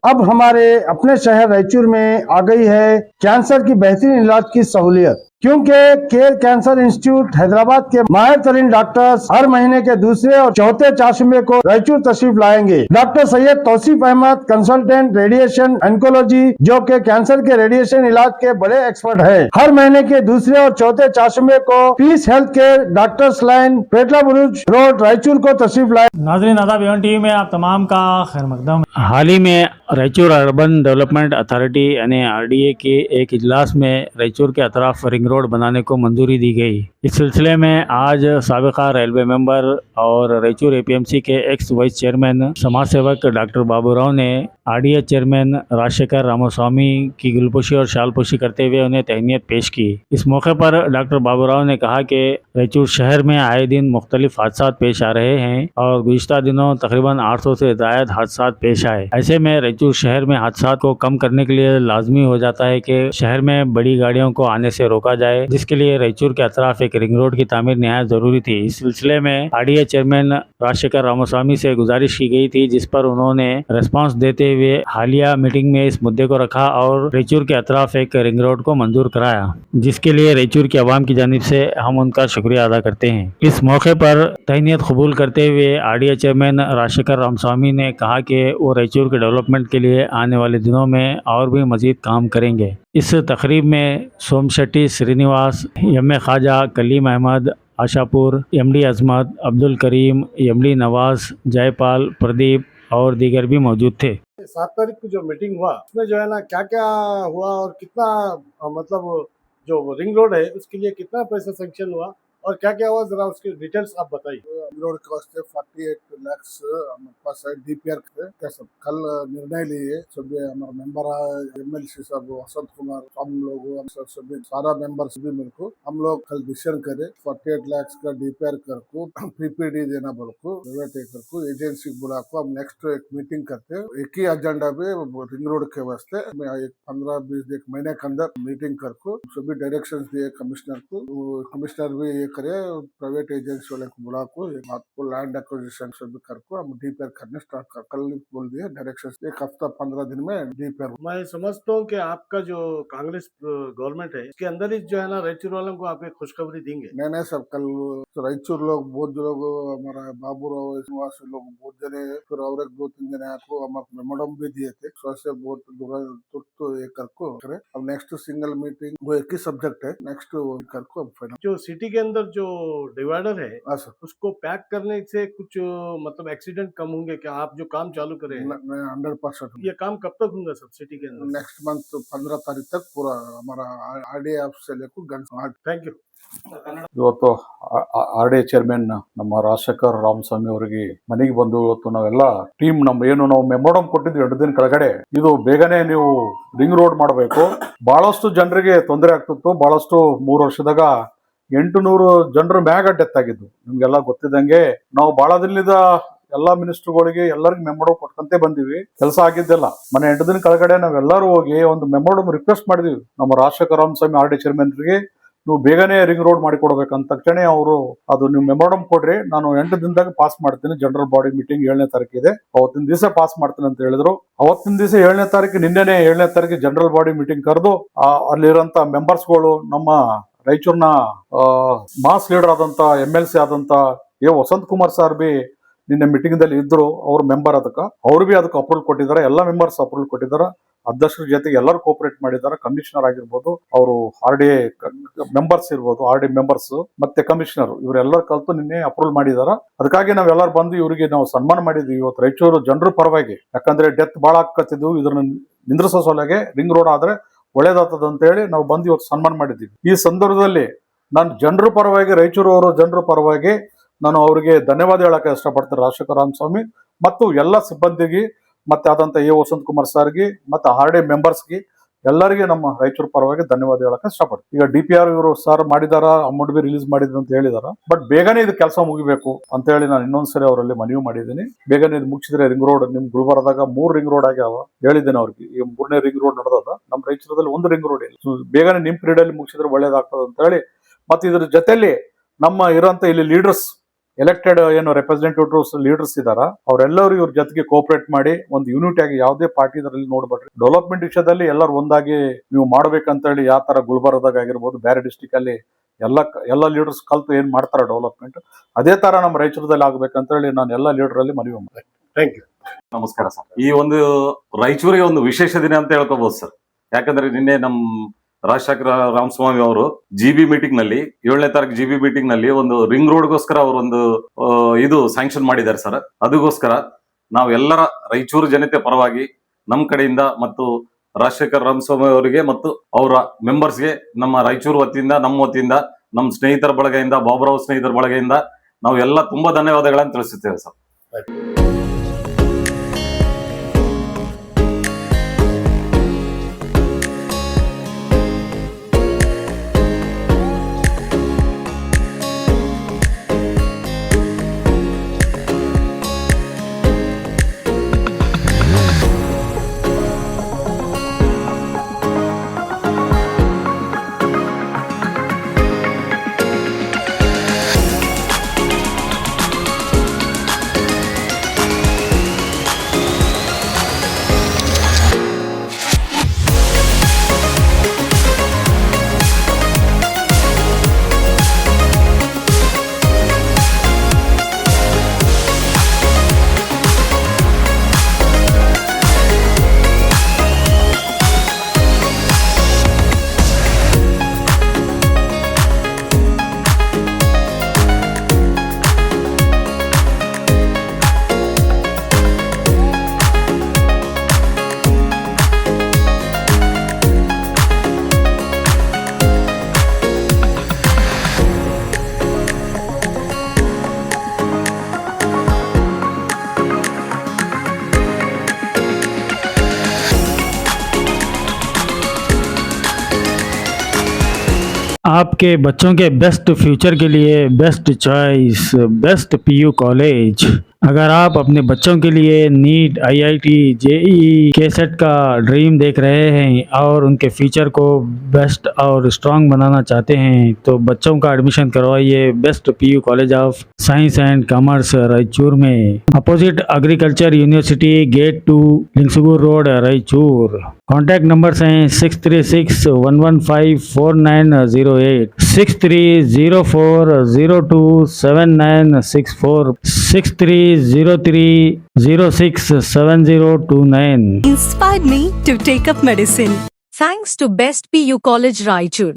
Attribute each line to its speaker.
Speaker 1: अब हमारे अपने शहर रायचूर में आ गई है कैंसर की बेहतरीन इलाज की सहूलियत, क्योंकि केयर कैंसर इंस्टीट्यूट हैदराबाद के माहिर तरीन डॉक्टर्स हर महीने के दूसरे और चौथे चाशुमे को रायचूर तशरीफ लाएंगे। Doctor Syed Tauseef Ahmed, consultant radiation oncology, जो कि कैंसर के रेडिएशन इलाज के बड़े एक्सपर्ट हैं, हर महीने के दूसरे और चौथे चाशुमे को peace health care, doctors line, Petla Buruj road, Raichur को तशरीफ लाए।
Speaker 2: नाज़रीन आदाब, एवन टीवी में आप तमाम का खैर मकदम। हाल ही में रायचूर अर्बन डेवलपमेंट अथॉरिटी यानी आरडीए के एक इजलास में रायचूर के अतराफ रिंग रोड बनाने को मंजूरी दी गई। इस सिलसिले में आज साबिका रेलवे मेंबर और रायचूर एपीएमसी के एक्स वाइस चेयरमैन समाज सेवक डॉक्टर बाबूराव ने आरडीए चेयरमैन राजशेखर रामास्वामी की गुलपोशी और शालपोशी करते हुए उन्हें तहनीत पेश की। इस मौके पर डॉक्टर बाबूराव ने कहा कि रायचूर शहर में आए दिन मुख्तलिफ हादसा पेश आ रहे हैं और गुज़िश्ता दिनों तकरीबन 800 से ज़ायद हादसा पेश आए। ऐसे में रायचूर शहर में हादसा को कम करने के लिए लाजमी हो जाता है कि शहर में बड़ी गाड़ियों को आने से रोका जाए, जिसके लिए रायचूर के अतराफ एक रिंग रोड की तामीर निहायत जरूरी थी। इस सिलसिले में आरडीए चेयरमैन राजशेखर रामास्वामी से गुजारिश की गई थी, जिस पर उन्होंने रेस्पॉन्स देते हुए हालिया मीटिंग में इस मुद्दे को रखा और रायचूर के अतराफ एक रिंग रोड को मंजूर कराया, जिसके लिए रायचूर की आवाम की जानिब से हम उनका शुक्रिया अदा करते हैं। इस मौके पर तहनीत कबूल करते हुए आरडीए चेयरमैन राजशेखर रामास्वामी ने कहा कि वो रायचूर के डेवलपमेंट के लिए आने वाले दिनों में और भी मजीद काम करेंगे। इस तकरीब में सोमशेट्टी श्रीनिवास, एम ख्वाजा, कलीम अहमद, आशापुर, एमडी अजमत, अब्दुल करीम, एमडी नवाज, जयपाल, प्रदीप और दीगर भी मौजूद थे।
Speaker 3: 7 तारीख को जो मीटिंग हुआ उसमें जो है ना क्या क्या हुआ और कितना मतलब जो रिंग रोड है उसके लिए कितना पैसा सैंक्शन हुआ और क्या क्या हुआ, जरा उसके डिटेल्स आप बताइए।
Speaker 4: रिंग रोड के वास्ते 48 lakhs हमारे पास है डीपीआर क्या सब कल निर्णय लिए सभी हमारे मेंबर एमएलसी सब वसंत कुमार, हम लोग सभी सारा मेंबर्स भी मिलकर हम लोग कल डिसीजन करे 48 lakhs का डीपीआर कर को पीपीडी देना बोल को को एजेंसी बुला को हम नेक्स्ट एक मीटिंग करते एक ही एजेंडा पे रिंग रोड के वास्ते एक 15-20 एक महीने के अंदर मीटिंग कर को सभी डायरेक्शन दिए कमिश्नर को। कमिश्नर भी ये करे प्राइवेट एजेंसी वाले को बुला को आपको लैंड एक्विजिशन सभी कर को हम डीपीआर करने स्टार्ट कर कल बोल दिया डायरेक्शन एक हफ्ता 15 दिन में डीपीआर।
Speaker 3: मैं समझता हूँ कि आपका जो कांग्रेस गवर्नमेंट है इसके अंदर ही जो है ना रायचूर वालों को आप एक खुशखबरी देंगे।
Speaker 4: नहीं सब कल रायचूर लोग बहुत लोग हमारा बाबूराव निवासी लोग बहुत जने फिर और एक 2-3 जने आपको हमारे मेमोरम भी दिए थे स्वास्थ्य बहुत तुर्त एक करको करे। अब नेक्स्ट सिंगल मीटिंग वो एक ही सब्जेक्ट है नेक्स्ट करको अब फाइनल।
Speaker 3: जो सिटी के अंदर जो डिवाइडर है उसको पैक करने से कुछ मतलब एक्सीडेंट कम होंगे क्या? आप जो काम चालू करें
Speaker 4: 100%
Speaker 3: ये काम कब तक होगा सब सिटी के अंदर?
Speaker 4: नेक्स्ट मंथ 15 तारीख तक पूरा हमारा आरडीए ऑफिस से लेकर गन।
Speaker 3: Thank you.
Speaker 5: ಇವತ್ತು ಆರ್ಡಿಎ ಚೇರ್ಮನ್ ನಮ್ಮ ರಾಜಶೇಖರ್ ರಾಮಸ್ವಾಮಿ ಅವರಿಗೆ ಮನೆಗೆ ಬಂದು ಇವತ್ತು ನಾವೆಲ್ಲ ಟೀಮ್ ನಾವು ಮೆಮೋರಂ ಕೊಟ್ಟಿದ್ವಿ 2 ದಿನ ಕೆಳಗಡೆ ಇದು ಬೇಗನೆ ನೀವು ರಿಂಗ್ ರೋಡ್ ಮಾಡಬೇಕು, ಬಹಳಷ್ಟು ಜನರಿಗೆ ತೊಂದರೆ ಆಗ್ತಿತ್ತು, ಬಹಳಷ್ಟು 3 ವರ್ಷದಾಗ 800 ಜನರ ಮ್ಯಾಗ ಡೆತ್ ಆಗಿದ್ದು ನಿಮ್ಗೆಲ್ಲ ಗೊತ್ತಿದ್ದಂಗೆ ನಾವು ಬಹಳ ದಿನದ ಎಲ್ಲಾ ಮಿನಿಸ್ಟರ್ಗಳಿಗೆ ಎಲ್ಲರಿಗೂ ಮೆಮೋರಂ ಕೊಟ್ಕೊಂತೆ ಬಂದಿವಿ, ಕೆಲಸ ಆಗಿದ್ದೆಲ್ಲ ಮನೆ 8 ದಿನ ಕೆಳಗಡೆ ನಾವೆಲ್ಲರೂ ಹೋಗಿ ಒಂದು ಮೆಮೋರಂ ರಿಕ್ವೆಸ್ಟ್ ಮಾಡಿದ್ವಿ ನಮ್ಮ ರಾಜಶೇಖರ್ ರಾಮಸ್ವಾಮಿ ಆರ್ಡಿಎ ಚೇರ್ಮನ್ರಿಗೆ ನೀವು ಬೇಗನೆ ರಿಂಗ್ ರೋಡ್ ಮಾಡಿಕೊಡ್ಬೇಕಂತ ತಕ್ಷಣ ಅವರು ಅದು ನೀವು ಮೆಮೋರಂ ಕೊಡ್ರಿ ನಾನು 8 ದಿನದಾಗ ಪಾಸ್ ಮಾಡ್ತೀನಿ, ಜನರಲ್ ಬಾಡಿ ಮೀಟಿಂಗ್ 7ನೇ ತಾರೀಕು ಇದೆ ಅವತ್ತಿನ ದಿವಸ ಪಾಸ್ ಮಾಡ್ತೀನಿ ಅಂತ ಹೇಳಿದ್ರು। ಅವತ್ತಿನ ದಿವಸ 7ನೇ ತಾರೀಕು ನಿನ್ನೆನೆ 7ನೇ ತಾರೀಕು ಜನರಲ್ ಬಾಡಿ ಮೀಟಿಂಗ್ ಕರೆದು ಅಲ್ಲಿರೋಂಥ ಮೆಂಬರ್ಸ್ಗಳು ನಮ್ಮ ರಾಯಚೂರಿನ ಮಾಸ್ ಲೀಡರ್ ಆದಂತ MLC ಆದಂತ ವಸಂತ್ ಕುಮಾರ್ ಸರ್ ಬಿ ನಿನ್ನೆ ಮೀಟಿಂಗ್ ದಲ್ಲಿ ಇದ್ರು, ಅವ್ರ ಮೆಂಬರ್ ಅವ್ರು ಬಿ ಅದಕ್ಕೆ ಅಪ್ರೂವಲ್ ಕೊಟ್ಟಿದ್ದಾರೆ, ಎಲ್ಲ ಮೆಂಬರ್ಸ್ ಅಪ್ರೂವಲ್ ಕೊಟ್ಟಿದ್ದಾರೆ, ಅಧ್ಯಕ್ಷರ ಜೊತೆಗೆ ಎಲ್ಲರೂ ಕೋಪರೇಟ್ ಮಾಡಿದ್ದಾರೆ, ಕಮಿಷನರ್ ಆಗಿರ್ಬೋದು ಅವರು ಆರ್ಡಿಎ ಮೆಂಬರ್ಸ್ ಇರ್ಬೋದು ಆರ್ಡಿಎ ಮೆಂಬರ್ಸ್ ಮತ್ತೆ ಕಮಿಷನರ್ ಇವರೆಲ್ಲರೂ ಕಲ್ತು ನಿನ್ನೆ ಅಪ್ರೂವಲ್ ಮಾಡಿದಾರ। ಅದಕ್ಕಾಗಿ ನಾವೆಲ್ಲರೂ ಬಂದು ಇವರಿಗೆ ನಾವು ಸನ್ಮಾನ ಮಾಡಿದ್ವಿ ಇವತ್ತು ರಾಯಚೂರು ಜನರ ಪರವಾಗಿ, ಯಾಕಂದ್ರೆ ಡೆತ್ ಬಹಳ ಆಕತ್ತಿದ್ವು, ಇದ್ರನ್ನ ನಿಂದ್ರಿಸೋ ಸಲುವಾಗಿ ರಿಂಗ್ ರೋಡ್ ಆದ್ರೆ ಒಳ್ಳೇದಾಗ್ತದ ಅಂತ ಹೇಳಿ ನಾವು ಬಂದು ಇವತ್ತು ಸನ್ಮಾನ ಮಾಡಿದ್ವಿ। ಈ ಸಂದರ್ಭದಲ್ಲಿ ನಾನು ಜನರ ಪರವಾಗಿ ರಾಯಚೂರು ಅವರ ಜನರ ಪರವಾಗಿ ನಾನು ಅವರಿಗೆ ಧನ್ಯವಾದ ಹೇಳಕ್ಕೆ ಇಷ್ಟಪಡ್ತೀನಿ ರಾಜಶೇಖರ್ ರಾಮಸ್ವಾಮಿ ಮತ್ತು ಎಲ್ಲ ಸಿಬ್ಬಂದಿಗೆ ಮತ್ತೆ ಆದಂತ ವಸಂತ್ ಕುಮಾರ್ ಸರ್ಗೆ ಮತ್ತೆ ಆರ್ಡಿಎ ಮೆಂಬರ್ಸ್ಗೆ ಎಲ್ಲರಿಗೆ ನಮ್ಮ ರಾಯಚೂರು ಪರವಾಗಿ ಧನ್ಯವಾದ ಹೇಳಕ್ಕೆ ಇಷ್ಟಪಡ್ತೀನಿ। ಈಗ DPR ಇವರು ಸರ್ ಮಾಡಿದಾರ, ಅಮೌಂಟ್ ಬಿ ರಿಲೀಸ್ ಮಾಡಿದ್ರು ಅಂತ ಹೇಳಿದಾರ, ಬಟ್ ಬೇಗನೆ ಇದು ಕೆಲಸ ಮುಗಿಬೇಕು ಅಂತ ಹೇಳಿ ನಾನು ಇನ್ನೊಂದ್ಸರಿ ಅವರಲ್ಲಿ ಮನವಿ ಮಾಡಿದ್ದೀನಿ, ಬೇಗನೆ ಇದು ಮುಗಿಸಿದ್ರೆ ರಿಂಗ್ ರೋಡ್ ನಿಮ್ ಗುಲ್ಬರ್ಗದಾಗ 3 ರಿಂಗ್ ರೋಡ್ ಆಗ್ಯಾವ ಹೇಳಿದ್ದೇನೆ ಅವ್ರಿಗೆ, ಈ 3ನೇ ರಿಂಗ್ ರೋಡ್ ನಡೆದದ, ನಮ್ಮ ರಾಯಚೂರದಲ್ಲಿ 1 ರಿಂಗ್ ರೋಡ್ ಇಲ್ಲ, ಬೇಗನೆ ನಿಮ್ ಪೀರಿಯಡ್ ಅಲ್ಲಿ ಮುಗಿಸಿದ್ರೆ ಒಳ್ಳೇದಾಗ್ತದೆ ಅಂತ ಹೇಳಿ ಮತ್ತೆ ಇದ್ರ ಜೊತೆಲಿ ನಮ್ಮ ಇರೋಂತ ಇಲ್ಲಿ ಲೀಡರ್ಸ್ ಎಲೆಕ್ಟೆಡ್ ಏನು ರೆಪ್ರೆಸೆಂಟೇಟಿವ್ಸ್ ಲೀಡರ್ಸ್ ಇದಾರ ಅವರೆಲ್ಲರೂ ಇವ್ರ ಜೊತೆಗೆ ಕೋಪರೇಟ್ ಮಾಡಿ ಒಂದು ಯೂನಿಟಿ ಆಗಿ ಯಾವುದೇ ಪಾರ್ಟಿ ಇದರಲ್ಲಿ ನೋಡ್ಬೇಡ್ರಿ. ಡೆವಲಪ್ಮೆಂಟ್ ವಿಷಯದಲ್ಲಿ ಎಲ್ಲರೂ ಒಂದಾಗಿ ನೀವು ಮಾಡ್ಬೇಕಂತ ಹೇಳಿ ಯಾವ ತರ ಗುಲ್ಬರ್ಗದಾಗ ಆಗಿರ್ಬೋದು, ಬೇರೆ ಡಿಸ್ಟಿಕ್ ಅಲ್ಲಿ ಎಲ್ಲ ಲೀಡರ್ಸ್ ಕಲ್ತು ಏನ್ ಮಾಡ್ತಾರ ಡೆವಲಪ್ಮೆಂಟ್, ಅದೇ ತರ ನಮ್ಮ ರಾಯಚೂರದಲ್ಲಿ ಆಗ್ಬೇಕಂತ ಹೇಳಿ ನಾನು ಎಲ್ಲ ಲೀಡರ್ ಅಲ್ಲಿ ಮನವಿ ಮಾಡ್ತೀನಿ.
Speaker 3: Thank you.
Speaker 6: ನಮಸ್ಕಾರ ಸರ್. ಈ ಒಂದು ರಾಯಚೂರಿಗೆ ಒಂದು ವಿಶೇಷ ದಿನ ಅಂತ ಹೇಳ್ಕೋಬಹುದು ಸರ್. ಯಾಕಂದ್ರೆ ನಿನ್ನೆ ನಮ್ಮ ರಾಜಶೇಖರ ರಾಮಸ್ವಾಮಿ ಅವರು GB ಮೀಟಿಂಗ್ ನಲ್ಲಿ 7ನೇ ತಾರೀಕು GB ಮೀಟಿಂಗ್ ನಲ್ಲಿ ಒಂದು ರಿಂಗ್ ರೋಡ್ಗೋಸ್ಕರ ಅವರೊಂದು ಇದು ಸ್ಯಾಂಕ್ಷನ್ ಮಾಡಿದ್ದಾರೆ ಸರ್. ಅದಕ್ಕೋಸ್ಕರ ನಾವು ಎಲ್ಲರ ರಾಯಚೂರು ಜನತೆ ಪರವಾಗಿ ನಮ್ಮ ಕಡೆಯಿಂದ ಮತ್ತು ರಾಜಶೇಖರ ರಾಮಸ್ವಾಮಿ ಅವರಿಗೆ ಮತ್ತು ಅವರ ಮೆಂಬರ್ಸ್ಗೆ ನಮ್ಮ ರಾಯಚೂರು ವತಿಯಿಂದ, ನಮ್ಮ ವತಿಯಿಂದ, ನಮ್ಮ ಸ್ನೇಹಿತರ ಬಳಗದಿಂದ, ಬಾಬುರಾವ್ ಸ್ನೇಹಿತರ ಬಳಗದಿಂದ ನಾವು ಎಲ್ಲ ತುಂಬಾ ಧನ್ಯವಾದಗಳನ್ನು ತಿಳಿಸುತ್ತೇವೆ ಸರ್.
Speaker 2: आपके बच्चों के बेस्ट फ्यूचर के लिए best choice best PU college. अगर आप अपने बच्चों के लिए नीट, IIT, JEE, KSET का ड्रीम देख रहे हैं और उनके फ्यूचर को बेस्ट और स्ट्रांग बनाना चाहते हैं तो बच्चों का एडमिशन करवाइए best PU college of science and commerce Raichur में, opposite agriculture university, gate 2, Lingsugur road, Raichur. Contact numbers हैं 6361154908, 6304027964, 6303067029.
Speaker 7: Inspired me to take up medicine. Thanks to Best PU College Raichur.